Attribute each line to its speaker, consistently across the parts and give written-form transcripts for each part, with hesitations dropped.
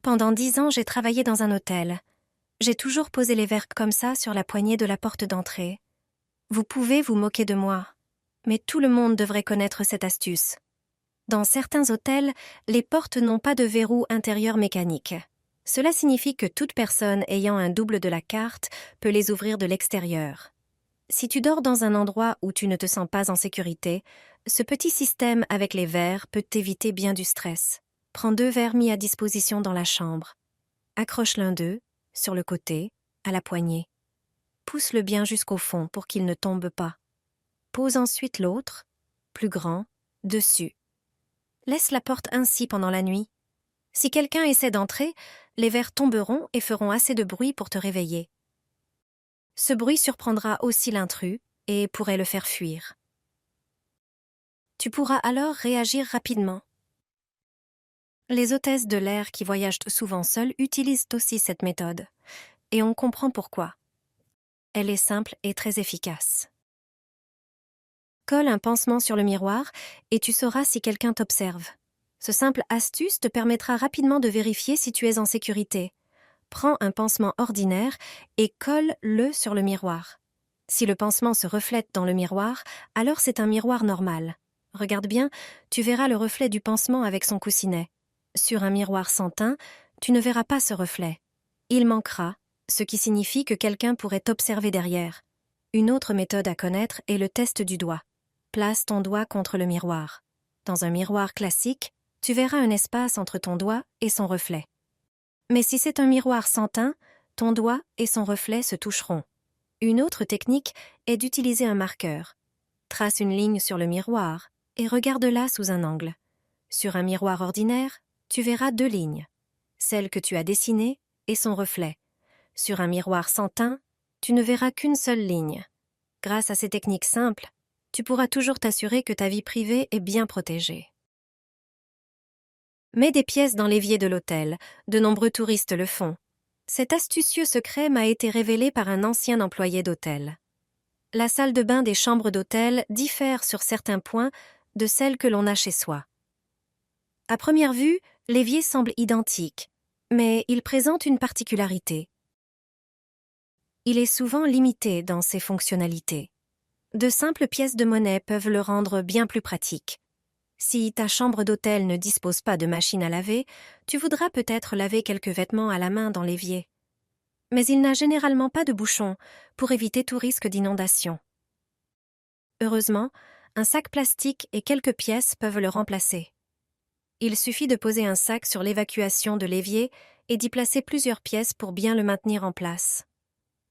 Speaker 1: Pendant 10 ans, j'ai travaillé dans un hôtel. J'ai toujours posé les verres comme ça sur la poignée de la porte d'entrée. Vous pouvez vous moquer de moi, mais tout le monde devrait connaître cette astuce. Dans certains hôtels, les portes n'ont pas de verrou intérieur mécanique. Cela signifie que toute personne ayant un double de la carte peut les ouvrir de l'extérieur. Si tu dors dans un endroit où tu ne te sens pas en sécurité, ce petit système avec les verres peut t'éviter bien du stress. Prends 2 verres mis à disposition dans la chambre. Accroche l'un d'eux, sur le côté, à la poignée. Pousse-le bien jusqu'au fond pour qu'il ne tombe pas. Pose ensuite l'autre, plus grand, dessus. Laisse la porte ainsi pendant la nuit. Si quelqu'un essaie d'entrer, les verres tomberont et feront assez de bruit pour te réveiller. Ce bruit surprendra aussi l'intrus et pourrait le faire fuir. Tu pourras alors réagir rapidement. Les hôtesses de l'air qui voyagent souvent seules utilisent aussi cette méthode, et on comprend pourquoi. Elle est simple et très efficace. Colle un pansement sur le miroir et tu sauras si quelqu'un t'observe. Ce simple astuce te permettra rapidement de vérifier si tu es en sécurité. Prends un pansement ordinaire et colle-le sur le miroir. Si le pansement se reflète dans le miroir, alors c'est un miroir normal. Regarde bien, tu verras le reflet du pansement avec son coussinet. Sur un miroir sans teint, tu ne verras pas ce reflet. Il manquera, ce qui signifie que quelqu'un pourrait t'observer derrière. Une autre méthode à connaître est le test du doigt. Place ton doigt contre le miroir. Dans un miroir classique, tu verras un espace entre ton doigt et son reflet. Mais si c'est un miroir sans teint, ton doigt et son reflet se toucheront. Une autre technique est d'utiliser un marqueur. Trace une ligne sur le miroir et regarde-la sous un angle. Sur un miroir ordinaire, tu verras 2 lignes, celle que tu as dessinée et son reflet. Sur un miroir sans teint, tu ne verras qu'une seule ligne. Grâce à ces techniques simples, tu pourras toujours t'assurer que ta vie privée est bien protégée. Mets des pièces dans l'évier de l'hôtel. De nombreux touristes le font. Cet astucieux secret m'a été révélé par un ancien employé d'hôtel. La salle de bain des chambres d'hôtel diffère sur certains points de celle que l'on a chez soi. À première vue, l'évier semble identique, mais il présente une particularité. Il est souvent limité dans ses fonctionnalités. De simples pièces de monnaie peuvent le rendre bien plus pratique. Si ta chambre d'hôtel ne dispose pas de machine à laver, tu voudras peut-être laver quelques vêtements à la main dans l'évier. Mais il n'a généralement pas de bouchon pour éviter tout risque d'inondation. Heureusement, un sac plastique et quelques pièces peuvent le remplacer. Il suffit de poser un sac sur l'évacuation de l'évier et d'y placer plusieurs pièces pour bien le maintenir en place.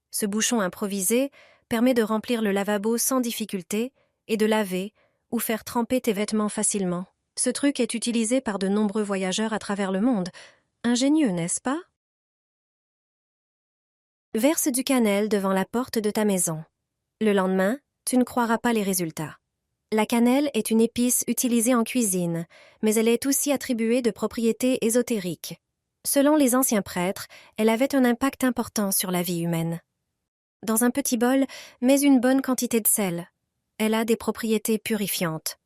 Speaker 1: Ce bouchon improvisé permet de remplir le lavabo sans difficulté et de laver ou faire tremper tes vêtements facilement. Ce truc est utilisé par de nombreux voyageurs à travers le monde. Ingénieux, n'est-ce pas? Verse du cannelle devant la porte de ta maison. Le lendemain, tu ne croiras pas les résultats. La cannelle est une épice utilisée en cuisine, mais elle est aussi attribuée de propriétés ésotériques. Selon les anciens prêtres, elle avait un impact important sur la vie humaine. Dans un petit bol, mets une bonne quantité de sel. Elle a des propriétés purifiantes.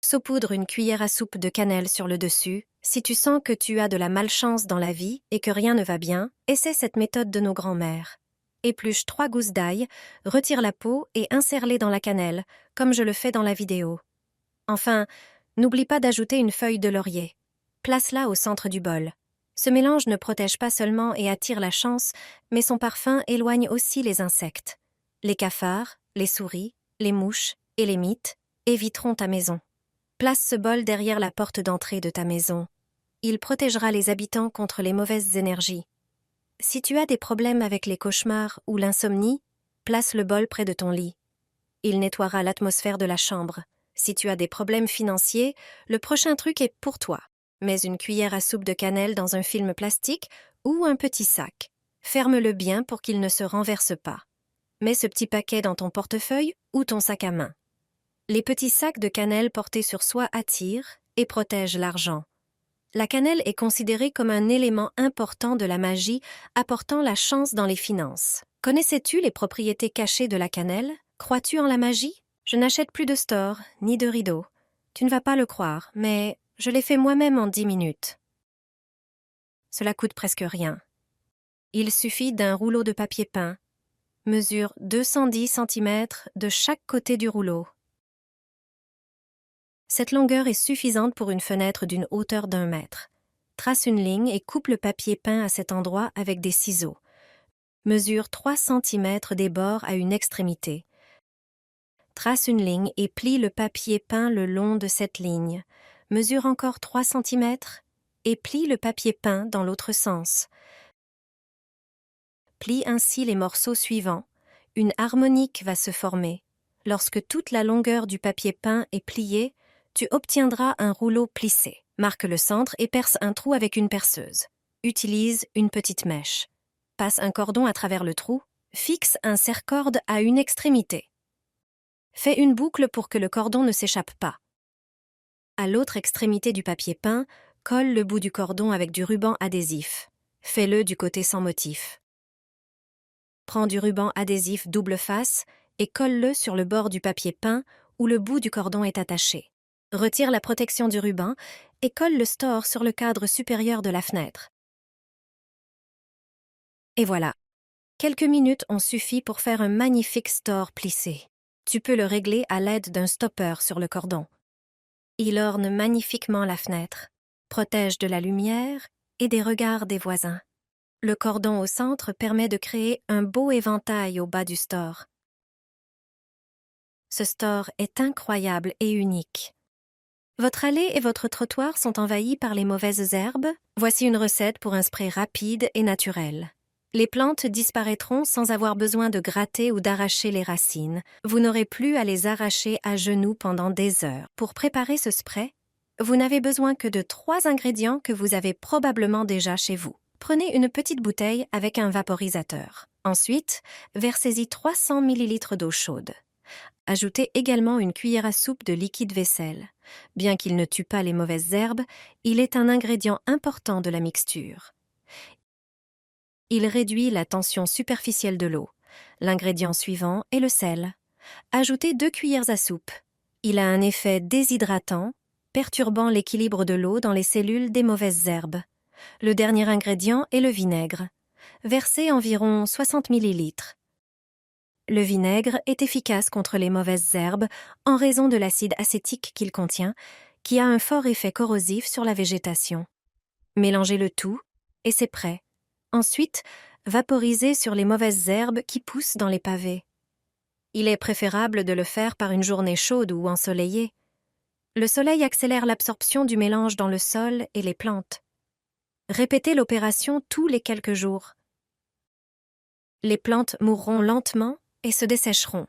Speaker 1: Saupoudre une cuillère à soupe de cannelle sur le dessus. Si tu sens que tu as de la malchance dans la vie et que rien ne va bien, essaie cette méthode de nos grands-mères. Épluche 3 gousses d'ail, retire la peau et insère-les dans la cannelle, comme je le fais dans la vidéo. Enfin, n'oublie pas d'ajouter une feuille de laurier. Place-la au centre du bol. Ce mélange ne protège pas seulement et attire la chance, mais son parfum éloigne aussi les insectes. Les cafards, les souris, les mouches et les mites éviteront ta maison. Place ce bol derrière la porte d'entrée de ta maison. Il protégera les habitants contre les mauvaises énergies. Si tu as des problèmes avec les cauchemars ou l'insomnie, place le bol près de ton lit. Il nettoiera l'atmosphère de la chambre. Si tu as des problèmes financiers, le prochain truc est pour toi. Mets une cuillère à soupe de cannelle dans un film plastique ou un petit sac. Ferme-le bien pour qu'il ne se renverse pas. Mets ce petit paquet dans ton portefeuille ou ton sac à main. Les petits sacs de cannelle portés sur soi attirent et protègent l'argent. La cannelle est considérée comme un élément important de la magie, apportant la chance dans les finances. Connaissais-tu les propriétés cachées de la cannelle? Crois-tu en la magie? Je n'achète plus de stores, ni de rideaux. Tu ne vas pas le croire, mais je l'ai fait moi-même en 10 minutes. Cela coûte presque rien. Il suffit d'un rouleau de papier peint. Mesure 210 cm de chaque côté du rouleau. Cette longueur est suffisante pour une fenêtre d'une hauteur d'1 mètre. Trace une ligne et coupe le papier peint à cet endroit avec des ciseaux. Mesure 3 cm des bords à une extrémité. Trace une ligne et plie le papier peint le long de cette ligne. Mesure encore 3 cm et plie le papier peint dans l'autre sens. Plie ainsi les morceaux suivants. Une harmonique va se former. Lorsque toute la longueur du papier peint est pliée, tu obtiendras un rouleau plissé. Marque le centre et perce un trou avec une perceuse. Utilise une petite mèche. Passe un cordon à travers le trou. Fixe un serre-corde à une extrémité. Fais une boucle pour que le cordon ne s'échappe pas. À l'autre extrémité du papier peint, colle le bout du cordon avec du ruban adhésif. Fais-le du côté sans motif. Prends du ruban adhésif double face et colle-le sur le bord du papier peint où le bout du cordon est attaché. Retire la protection du ruban et colle le store sur le cadre supérieur de la fenêtre. Et voilà. Quelques minutes ont suffi pour faire un magnifique store plissé. Tu peux le régler à l'aide d'un stopper sur le cordon. Il orne magnifiquement la fenêtre, protège de la lumière et des regards des voisins. Le cordon au centre permet de créer un beau éventail au bas du store. Ce store est incroyable et unique. Votre allée et votre trottoir sont envahis par les mauvaises herbes. Voici une recette pour un spray rapide et naturel. Les plantes disparaîtront sans avoir besoin de gratter ou d'arracher les racines. Vous n'aurez plus à les arracher à genoux pendant des heures. Pour préparer ce spray, vous n'avez besoin que de 3 ingrédients que vous avez probablement déjà chez vous. Prenez une petite bouteille avec un vaporisateur. Ensuite, versez-y 300 ml d'eau chaude. Ajoutez également une cuillère à soupe de liquide vaisselle. Bien qu'il ne tue pas les mauvaises herbes, il est un ingrédient important de la mixture. Il réduit la tension superficielle de l'eau. L'ingrédient suivant est le sel. Ajoutez 2 cuillères à soupe. Il a un effet déshydratant, perturbant l'équilibre de l'eau dans les cellules des mauvaises herbes. Le dernier ingrédient est le vinaigre. Versez environ 60 ml. Le vinaigre est efficace contre les mauvaises herbes en raison de l'acide acétique qu'il contient, qui a un fort effet corrosif sur la végétation. Mélangez le tout et c'est prêt. Ensuite, vaporisez sur les mauvaises herbes qui poussent dans les pavés. Il est préférable de le faire par une journée chaude ou ensoleillée. Le soleil accélère l'absorption du mélange dans le sol et les plantes. Répétez l'opération tous les quelques jours. Les plantes mourront lentement et se dessécheront.